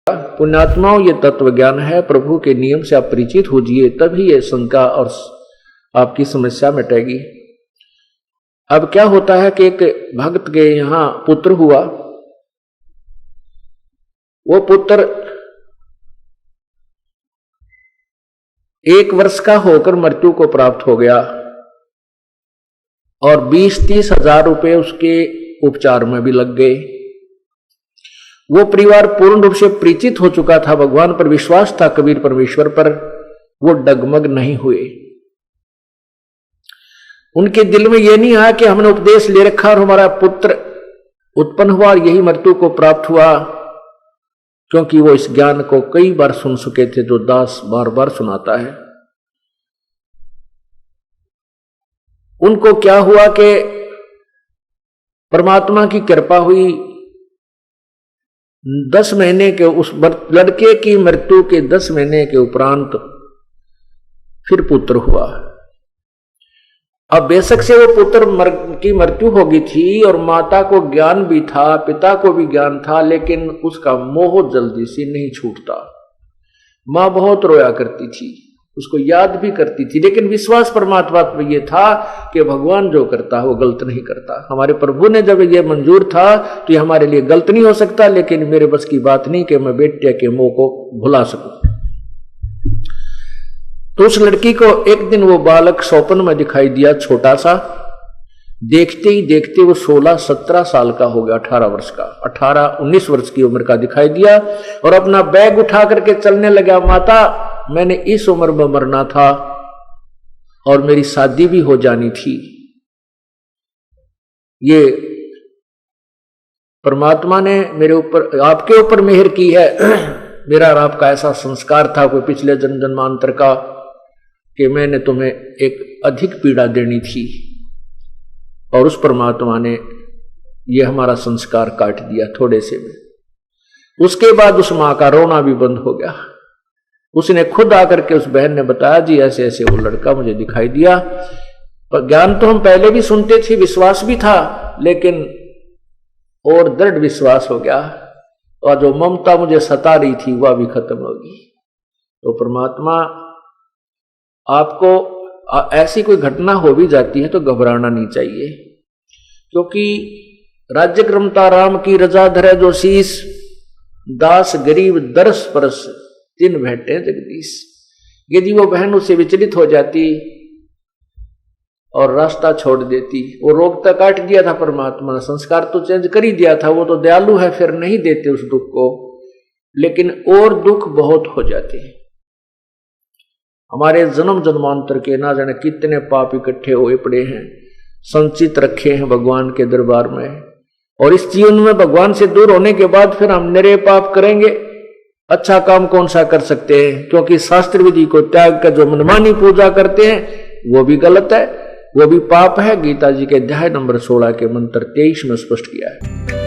पुण्यात्माओं, ये तत्व ज्ञान है। प्रभु के नियम से आप परिचित होजिए, तभी ये शंका और आपकी समस्या मिटेगी। अब क्या होता है कि एक भक्त के यहां पुत्र हुआ। वो पुत्र 1 वर्ष का होकर मृत्यु को प्राप्त हो गया और 20-30 हजार रुपए उसके उपचार में भी लग गए। वो परिवार पूर्ण रूप से परिचित हो चुका था, भगवान पर विश्वास था, कबीर परमेश्वर पर। वो डगमग नहीं हुए। उनके दिल में यह नहीं आया कि हमने उपदेश ले रखा और हमारा पुत्र उत्पन्न हुआ और यही मृत्यु को प्राप्त हुआ, क्योंकि वो इस ज्ञान को कई बार सुन चुके थे जो दास बार बार सुनाता है। उनको क्या हुआ कि परमात्मा की कृपा हुई। 10 महीने के उस लड़के की मृत्यु के 10 महीने के उपरांत फिर पुत्र हुआ। अब बेशक से वो पुत्र की मृत्यु हो गई थी और माता को ज्ञान भी था, पिता को भी ज्ञान था, लेकिन उसका मोह जल्दी से नहीं छूटता। मां बहुत रोया करती थी, उसको याद भी करती थी, लेकिन विश्वास परमात्मा पर यह था कि भगवान जो करता है वो गलत नहीं करता। हमारे प्रभु ने जब ये मंजूर था तो ये हमारे लिए गलत नहीं हो सकता, लेकिन मेरे बस की बात नहीं कि मैं बेटे के मोह को भुला सकूं। तो उस लड़की को एक दिन वो बालक स्वप्न में दिखाई दिया, छोटा सा। देखते ही देखते वो 16-17 साल का हो गया, 18 वर्ष का, 18-19 वर्ष की उम्र का दिखाई दिया और अपना बैग उठा करके चलने लगा। माता, मैंने इस उम्र में मरना था और मेरी शादी भी हो जानी थी। ये परमात्मा ने मेरे ऊपर, आपके ऊपर मेहर की है। मेरा और आपका ऐसा संस्कार था कोई पिछले जन्म जन्मांतर का कि मैंने तुम्हें एक अधिक पीड़ा देनी थी और उस परमात्मा ने ये हमारा संस्कार काट दिया थोड़े से में। उसके बाद उस मां का रोना भी बंद हो गया। उसने खुद आकर के उस बहन ने बताया, जी ऐसे ऐसे वो लड़का मुझे दिखाई दिया। पर ज्ञान तो हम पहले भी सुनते थे, विश्वास भी था, लेकिन और दृढ़ विश्वास हो गया और जो ममता मुझे सता रही थी वह भी खत्म होगी। तो परमात्मा आपको ऐसी कोई घटना हो भी जाती है तो घबराना नहीं चाहिए, क्योंकि राज्य क्रमता राम की रजा धरे जो शीस, दास गरीब दरस परस दिन भेंटे जगदीश। यदि वो बहन उससे विचलित हो जाती और रास्ता छोड़ देती, वो रोग तक काट दिया था परमात्मा ने, संस्कार तो चेंज कर ही दिया था, वो तो दयालु है, फिर नहीं देते उस दुख को, लेकिन और दुख बहुत हो जाते हैं। हमारे जन्म जन्मांतर के ना जाने कितने पाप इकट्ठे हुए पड़े हैं, संचित रखे हैं भगवान के दरबार में, और इस जीवन में भगवान से दूर होने के बाद फिर हम निरे पाप करेंगे। अच्छा काम कौन सा कर सकते हैं, क्योंकि शास्त्र विधि को त्याग कर जो मनमानी पूजा करते हैं वो भी गलत है, वो भी पाप है। गीता जी के अध्याय नंबर 16 के मंत्र 23 में स्पष्ट किया है।